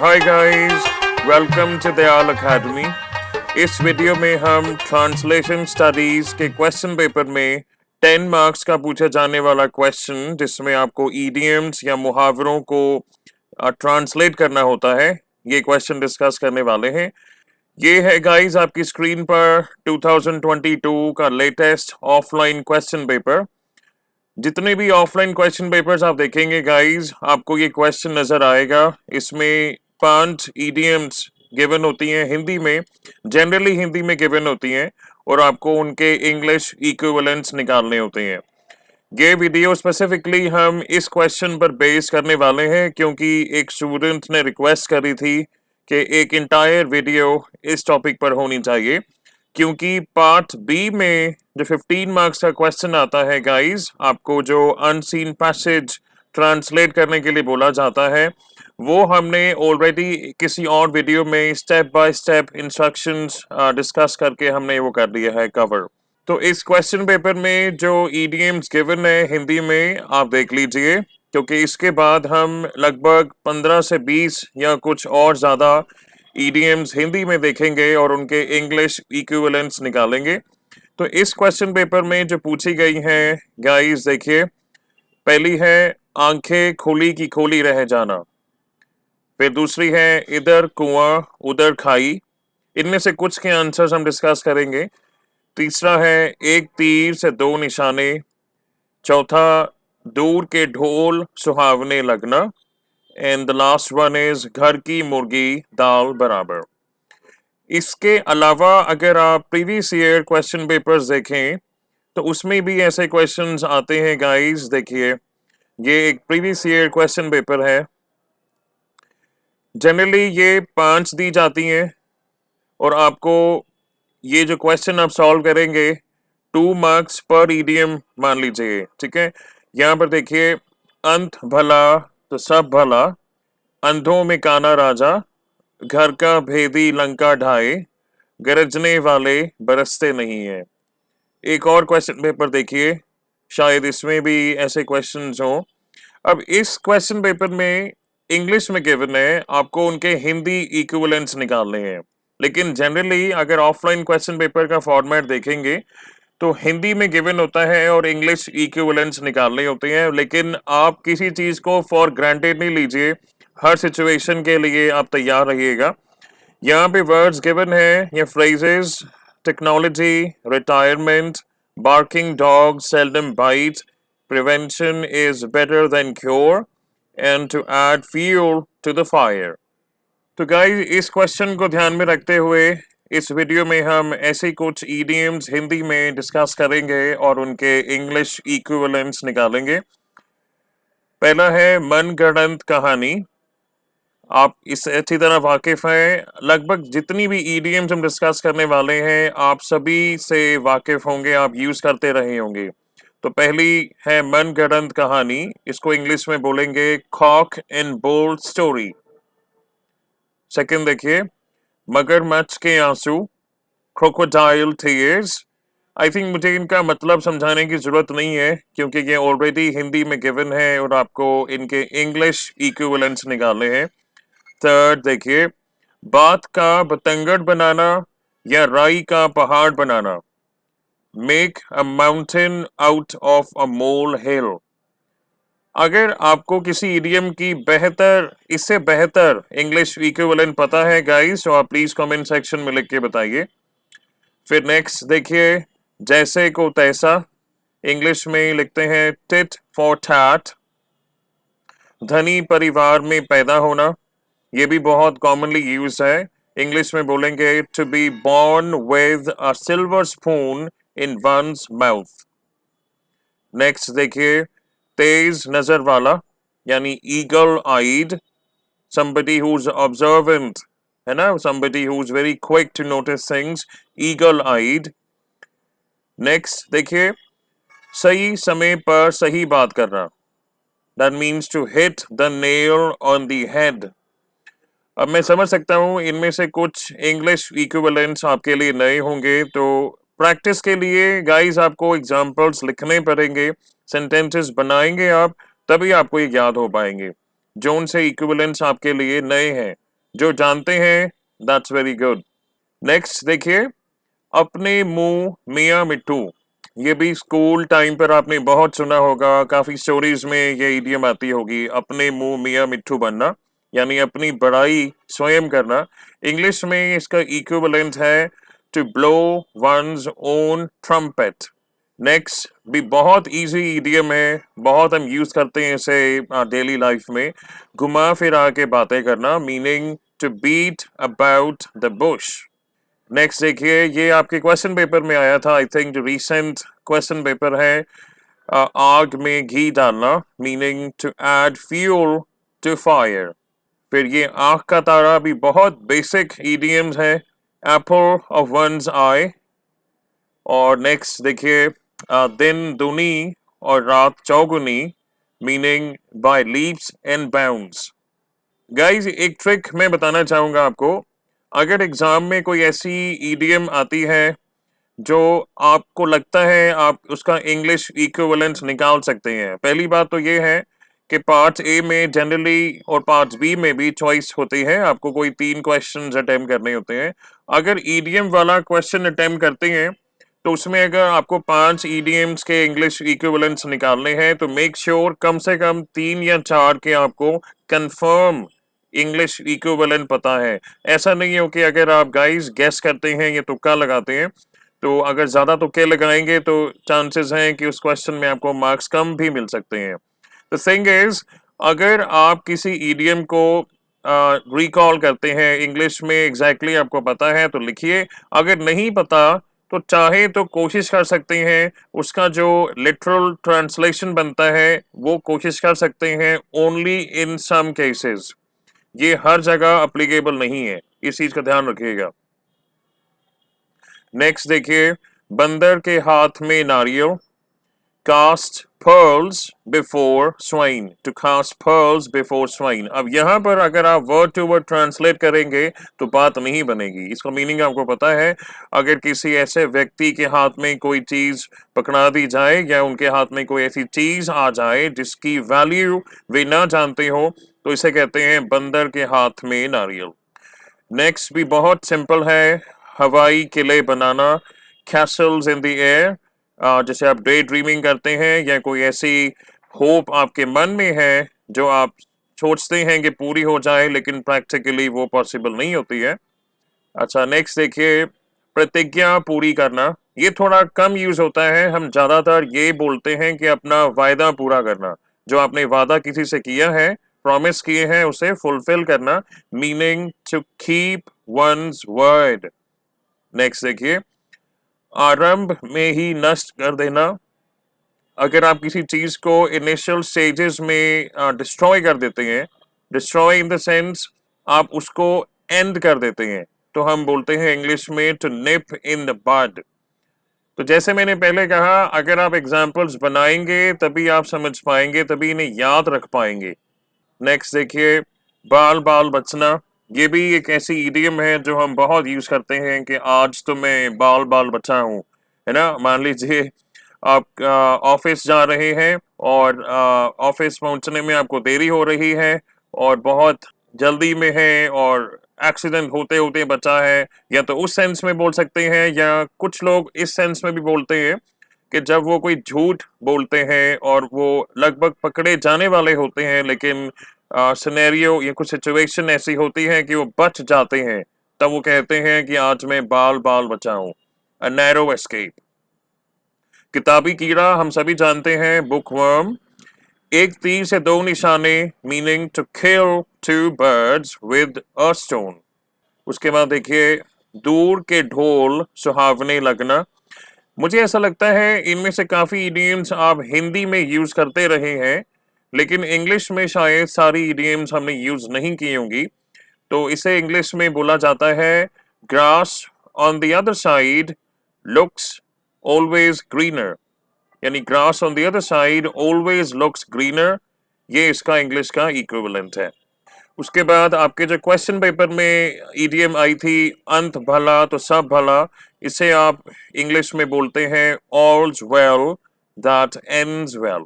Hi guys, welcome to Dayal academy. इस video में हम ट्रांसलेशन स्टडीज के क्वेश्चन पेपर में 10 मार्क्स का पूछा जाने वाला क्वेश्चन, जिसमें आपको ईडियम्स या मुहावरों को ट्रांसलेट करना होता है, ये क्वेश्चन डिस्कस करने वाले हैं। ये है गाइस आपकी स्क्रीन पर 2022 का लेटेस्ट ऑफलाइन क्वेश्चन पेपर। जितने भी ऑफलाइन क्वेश्चन पेपर्स आप देखेंगे गाइस, आपको ये क्वेश्चन नजर आएगा। इसमें 5 ईडियम्स गिवन होती हैं हिंदी में, जनरली हिंदी में गिवन होती हैं, और आपको उनके इंग्लिश इक्विवेलेंट्स निकालने होते हैं। ये वीडियो स्पेसिफिकली हम इस क्वेश्चन पर बेस करने वाले हैं, क्योंकि एक स्टूडेंट ने रिक्वेस्ट करी थी कि एक इंटायर वीडियो इस टॉपिक पर होनी चाहिए, क्योंकि पार्ट बी में जो 15 मार्क्स का क्वेश्चन आता है गाइस, आपको जो अनसीन पैसेज ट्रांसलेट करने के लिए बोला जाता है, वो हमने ऑलरेडी किसी और वीडियो में step by step instructions discuss करके हमने वो कर लिया है कवर। तो इस क्वेश्चन पेपर में जो ईडीएम्स गिवन है हिंदी में, आप देख लीजिए, क्योंकि इसके बाद हम लगभग 15 से 20 या कुछ और ज़्यादा ईडीएम्स हिंदी में देखेंगे और उनके इंग्लिश इक्विवेलेंट्स निकालेंगे। तो इस क्वेश्चन पेपर में जो पूछी गई हैं गाइस, देखिए, पहली है आंखें खोली की खोली रह जाना। फिर दूसरी है इधर कुआं उधर खाई। इनमें से कुछ के आंसर्स हम डिस्कस करेंगे। तीसरा है एक तीर से दो निशाने। चौथा दूर के ढोल सुहावने लगना। And the last one is घर की मुर्गी दाल बराबर। इसके अलावा अगर आप प्रीवियस ईयर क्वेश्चन पेपर्स देखें तो उसमें भी ऐसे क्वेश्चंस आते हैं गाइस। देखिए, ये एक प्रीवियस ईयर क्वेश्चन पेपर है। जनरली ये 5 दी जाती हैं और आपको ये जो क्वेश्चन आप सॉल्व करेंगे 2 मार्क्स पर ईडीएम मान लीजिए, ठीक है। यहाँ पर देखिए, अंत भला तो सब भला, अंधों में काना राजा, घर का भेदी लंका ढाए, गरजने वाले बरसते नहीं है। एक और क्वेश्चन पेपर देखिए, शायद इसमें भी ऐसे क्वेश्चंस हों। अब इस क्वेश्चन पेपर में इंग्लिश में गिवन है, आपको उनके हिंदी इक्विवेलेंट्स निकालने हैं। लेकिन जनरली अगर ऑफलाइन क्वेश्चन पेपर का फॉर्मेट देखेंगे तो हिंदी में गिवन होता है और इंग्लिश इक्विवेलेंट्स निकालने होते हैं। लेकिन आप किसी चीज को फॉर ग्रांटेड नहीं लीजिए, हर सिचुएशन के लिए आप तैयार रहिएगा। यहाँ पे वर्ड्स गिवन है या phrases: technology, retirement, barking dog seldom bite, prevention is better than cure, and to add fuel to the fire. तो गाइस, इस क्वेश्चन को ध्यान में रखते हुए इस वीडियो में हम ऐसे कुछ ईडियम्स हिंदी में डिस्कस करेंगे और उनके इंग्लिश इक्विवेलेंट्स निकालेंगे। पहला है मनगढ़ंत कहानी। आप इससे अच्छी तरह वाकिफ हैं। लगभग जितनी भी ईडीएम्स हम डिस्कस करने वाले हैं, आप सभी से वाकिफ होंगे, आप यूज करते रहे होंगे। तो पहली है मनगढ़ंत कहानी, इसको इंग्लिश में बोलेंगे cock and bull story. Second देखिए, मगरमच्छ के आंसू, क्रोकोडाइल टीयर्स। आई थिंक मुझे इनका मतलब समझाने की जरूरत नहीं है, क्योंकि ये ऑलरेडी हिंदी में गिवन है और आपको इनके इंग्लिश इक्विवेलेंट्स निकालने हैं। थर्ड देखिए, बात का बतंगड़ बनाना या राई का पहाड़ बनाना, make a mountain out of a molehill. अगर आपको किसी इडियम की बेहतर, इससे बेहतर इंग्लिश इक्विवेलेंट पता है गाइस, तो आप प्लीज कमेंट सेक्शन में लिख के बताइए। फिर नेक्स्ट देखिए, जैसे को तैसा, इंग्लिश में लिखते हैं टिट फॉर टैट। धनी परिवार में पैदा होना, ये भी बहुत कॉमनली यूज है। इंग्लिश में बोलेंगे to be born with a silver spoon in one's mouth. Next देखिए, तेज नजर वाला, यानी ईगल आइड, somebody who's observant, है ना, somebody who's very quick to notice things, eagle eyed। Next देखिए, सही समय पर सही बात करना, that means to hit the nail on the head। अब मैं समझ सकता हूं इनमें से कुछ इंग्लिश इक्विवेलेंट्स आपके लिए नए होंगे, तो प्रैक्टिस के लिए गाइस आपको एग्जांपल्स लिखने पड़ेंगे, सेंटेंसेस बनाएंगे आप, तभी आपको ये याद हो पाएंगे जो उनसे इक्विवेलेंट्स आपके लिए नए हैं। जो जानते हैं दैट्स वेरी गुड। नेक्स्ट देखिए, अपने मुंह मियाँ मिट्ठू। ये भी स्कूल टाइम पर आपने बहुत सुना होगा, काफी स्टोरीज में ये इडियम आती होगी, अपने मुंह मियाँ मिट्ठू बनना, यानी अपनी बड़ाई स्वयं करना। इंग्लिश में इसका इक्विवेलेंट है to blow one's own trumpet. Next भी बहुत इजी इडियम है, बहुत हम यूज करते हैं इसे डेली लाइफ में। घुमा फिरा के बातें करना, meaning to beat about the bush. Next देखिए, ये आपके क्वेश्चन पेपर में आया था, आई थिंक जो रिसेंट क्वेश्चन पेपर है। आग में घी डालना, meaning to add fuel to fire. फिर ये आंख का तारा भी बहुत बेसिक इडियम्स है, एप्पल ऑफ वंस आई। और नेक्स्ट देखिए, दिन दूनी और रात चौगुनी, meaning by leaps and bounds. Guys एक ट्रिक मैं बताना चाहूंगा आपको। अगर एग्जाम में कोई ऐसी ईडीएम आती है जो आपको लगता है आप उसका इंग्लिश इक्विवेलेंट निकाल सकते हैं, पहली बात तो ये है कि पार्ट ए में जनरली और पार्ट बी में भी चॉइस होती है, आपको कोई 3 क्वेश्चंस अटेम्प्ट करने होते हैं। अगर ईडीएम वाला क्वेश्चन अटेम्प्ट करते हैं तो उसमें अगर आपको 5 ईडीएम्स के इंग्लिश इक्विवेलेंट्स निकालने हैं तो मेक श्योर कम से कम 3 या 4 के आपको कंफर्म इंग्लिश इक्विवेलेंट पता है। ऐसा नहीं हो कि अगर आप गाइस गेस करते हैं या तुक्का लगाते हैं, तो अगर ज्यादा तुक्के लगाएंगे तो चांसेस हैं कि उस क्वेश्चन में आपको मार्क्स कम भी मिल सकते हैं। द थिंग इज, अगर आप किसी ईडीएम को रिकॉल करते हैं इंग्लिश में एग्जैक्टली आपको पता है तो लिखिए, अगर नहीं पता तो चाहे तो कोशिश कर सकते हैं उसका जो लिटरल ट्रांसलेशन बनता है वो कोशिश कर सकते हैं, ओनली इन सम केसेस। ये हर जगह अप्लीकेबल नहीं है, इस चीज का ध्यान रखिएगा। नेक्स्ट देखिए, बंदर के हाथ में नारियल, cast pearls before swine, to cast pearls before swine। अब यहां पर अगर आप वर्ड टू वर्ड ट्रांसलेट करेंगे तो बात नहीं बनेगी, इसका मीनिंग आपको पता है। अगर किसी ऐसे व्यक्ति के हाथ में कोई चीज पकड़ा दी जाए या उनके हाथ में कोई ऐसी चीज आ जाए जिसकी वैल्यू वे ना जानते हो तो इसे कहते हैं बंदर के हाथ में नारियल। नेक्स्ट भी बहुत सिंपल है, हवाई किले बनाना, कैसल्स इन द एयर। जैसे आप डे ड्रीमिंग करते हैं या कोई ऐसी होप आपके मन में है जो आप सोचते हैं कि पूरी हो जाए लेकिन प्रैक्टिकली वो पॉसिबल नहीं होती है। अच्छा नेक्स्ट देखिए, प्रतिज्ञा पूरी करना, ये थोड़ा कम यूज होता है, हम ज्यादातर ये बोलते हैं कि अपना वायदा पूरा करना, जो आपने वादा किसी से किया है, प्रॉमिस किए हैं उसे फुलफिल करना, meaning to keep one's word. Next देखिए, आरंभ में ही नष्ट कर देना, अगर आप किसी चीज को इनिशियल स्टेजेस में डिस्ट्रॉय कर देते हैं, डिस्ट्रॉय इन द सेंस आप उसको एंड कर देते हैं, तो हम बोलते हैं इंग्लिश में टू निप इन द बड। तो जैसे मैंने पहले कहा, अगर आप एग्जाम्पल्स बनाएंगे तभी आप समझ पाएंगे, तभी इन्हें याद रख पाएंगे। नेक्स्ट देखिए, बाल बाल बचना, ये भी एक ऐसी इडियम है जो हम बहुत यूज करते हैं कि आज तो मैं बाल बाल बचा हूँ, है ना। मान लीजिए आप ऑफिस जा रहे हैं और ऑफिस पहुंचने में आपको देरी हो रही है और बहुत जल्दी में है और एक्सीडेंट होते होते बचा है, या तो उस सेंस में बोल सकते हैं या कुछ लोग इस सेंस में भी बोलते हैं कि जब वो कोई झूठ बोलते हैं और वो लगभग पकड़े जाने वाले होते हैं लेकिन सिनेरियो या कुछ सिचुएशन ऐसी होती है कि वो बच जाते हैं, तब वो कहते हैं कि आज मैं बाल बाल बचाऊं, अ नैरो एस्केप। किताबी कीड़ा हम सभी जानते हैं, बुक वर्म, एक तीर से दो निशाने, meaning to kill two birds with a stone. उसके बाद देखिए, दूर के ढोल सुहावने लगना, मुझे ऐसा लगता है इनमें से काफी इडियम्स आप हिंदी में यूज करते रहे हैं लेकिन इंग्लिश में शायद सारी इडियम्स हमने यूज नहीं की होंगी। तो इसे इंग्लिश में बोला जाता है grass on the other side looks always greener, यानी grass on the other side always looks greener, ये इसका इंग्लिश का इक्विवेलेंट है। उसके बाद आपके जो क्वेश्चन पेपर में ईडीएम आई थी, अंत भला तो सब भला, इसे आप इंग्लिश में बोलते हैं ऑल्स वेल दैट एंड्स वेल।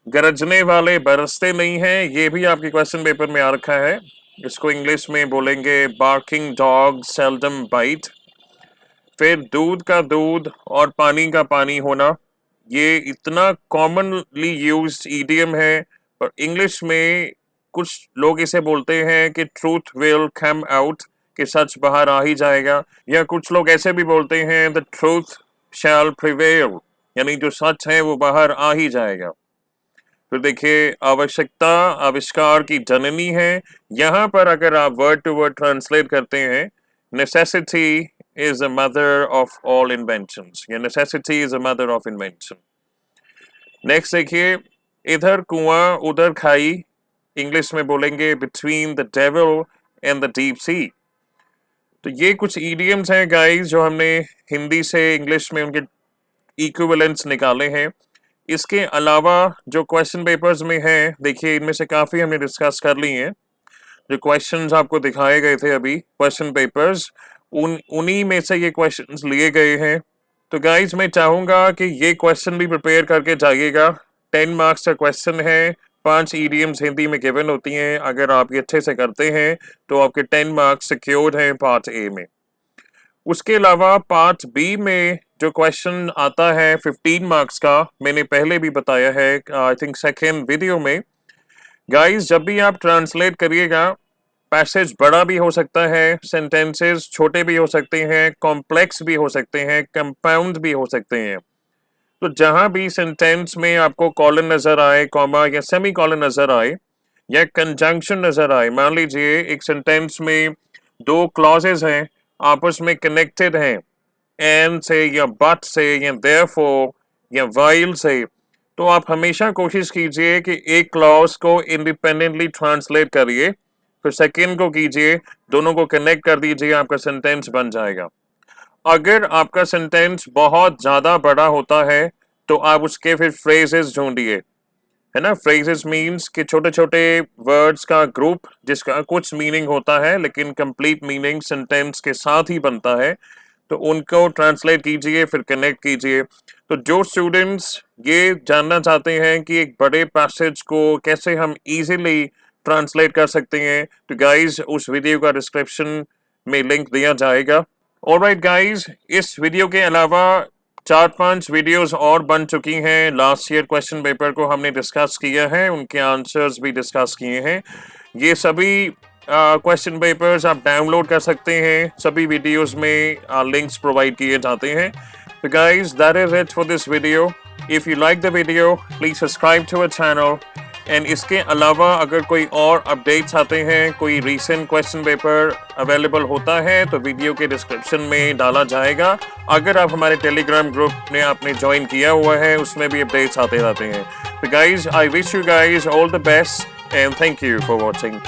गरजने वाले बरसते नहीं हैं, ये भी आपके क्वेश्चन पेपर में आ रखा है। इसको इंग्लिश में बोलेंगे बार्किंग डॉग सेल्डम बाइट। फिर दूध का दूध और पानी का पानी होना, ये इतना कॉमनली यूज्ड ईडियम है। और इंग्लिश में कुछ लोग इसे बोलते हैं कि ट्रूथ विल कम आउट, कि सच बाहर आ ही जाएगा। या कुछ लोग ऐसे भी बोलते हैं द ट्रूथ शैल प्रिवेल, यानी जो सच है वो बाहर आ ही जाएगा। फिर देखिए आवश्यकता आविष्कार की जननी है। यहाँ पर अगर आप वर्ड टू वर्ड ट्रांसलेट करते हैं, necessity is a mother of all inventions, या necessity is a mother of invention. Next देखिए, इधर कुआं उधर खाई, इंग्लिश में बोलेंगे between the devil and the deep sea. तो ये कुछ ईडियम्स हैं गाइस जो हमने हिंदी से इंग्लिश में उनके इक्विवेलेंट्स निकाले हैं। इसके अलावा जो क्वेश्चन पेपर्स में हैं, देखिए इनमें से काफ़ी हमने डिस्कस कर ली हैं। जो क्वेश्चंस आपको दिखाए गए थे अभी क्वेश्चन पेपर्स, उन्हीं में से ये क्वेश्चंस लिए गए हैं। तो गाइज मैं चाहूँगा कि ये क्वेश्चन भी प्रिपेयर करके जाइएगा। 10 मार्क्स का क्वेश्चन है, 5 ईडियम्स हिंदी में गिवन होती हैं। अगर आप ये अच्छे से करते हैं तो आपके 10 मार्क्स सिक्योर्ड हैं पार्ट ए में। उसके अलावा पार्ट बी में जो क्वेश्चन आता है 15 मार्क्स का, मैंने पहले भी बताया है आई थिंक सेकेंड वीडियो में। गाइस जब भी आप ट्रांसलेट करिएगा, पैसेज बड़ा भी हो सकता है, सेंटेंसेस छोटे भी हो सकते हैं, कॉम्प्लेक्स भी हो सकते हैं, कंपाउंड भी हो सकते हैं। तो जहां भी सेंटेंस में आपको कॉलन नजर आए, कॉमा या सेमी कॉलन नजर आए, या कंजंक्शन नजर आए, मान लीजिए एक सेंटेंस में 2 क्लॉजेज हैं, आपस में कनेक्टेड हैं, एंड से या बट से या देयरफॉर या व्हाइल से, तो आप हमेशा कोशिश कीजिए कि एक क्लॉज को इंडिपेंडेंटली ट्रांसलेट करिए, फिर सेकेंड को कीजिए, दोनों को कनेक्ट कर दीजिए, आपका सेंटेंस बन जाएगा। अगर आपका सेंटेंस बहुत ज़्यादा बड़ा होता है तो आप उसके फिर फ्रेजेस ढूंढिए, है ना। फ्रेजेस मीन्स कि छोटे छोटे वर्ड्स का ग्रुप जिसका कुछ मीनिंग होता है लेकिन कंप्लीट मीनिंग सेंटेंस के साथ ही बनता है, तो उनको ट्रांसलेट कीजिए फिर कनेक्ट कीजिए। तो जो स्टूडेंट्स ये जानना चाहते हैं कि एक बड़े पैसेज को कैसे हम इजीली ट्रांसलेट कर सकते हैं, तो गाइज उस वीडियो का डिस्क्रिप्शन में लिंक दिया जाएगा। ऑलराइट गाइज, इस वीडियो के अलावा 4-5 वीडियोस और बन चुकी हैं। लास्ट ईयर क्वेश्चन पेपर को हमने डिस्कस किया है, उनके आंसर्स भी डिस्कस किए हैं। ये सभी क्वेश्चन पेपर्स आप डाउनलोड कर सकते हैं, सभी वीडियोस में लिंक्स प्रोवाइड किए जाते हैं। तो guys that is it for this video. If you like the video please subscribe to our channel. And इसके अलावा अगर कोई और अपडेट्स आते हैं, कोई रीसेंट क्वेश्चन पेपर अवेलेबल होता है तो वीडियो के डिस्क्रिप्शन में डाला जाएगा। अगर आप हमारे टेलीग्राम ग्रुप में आपने ज्वाइन किया हुआ है, उसमें भी अपडेट्स आते रहते हैं। तो guys I wish you guys all the best and thank you for watching.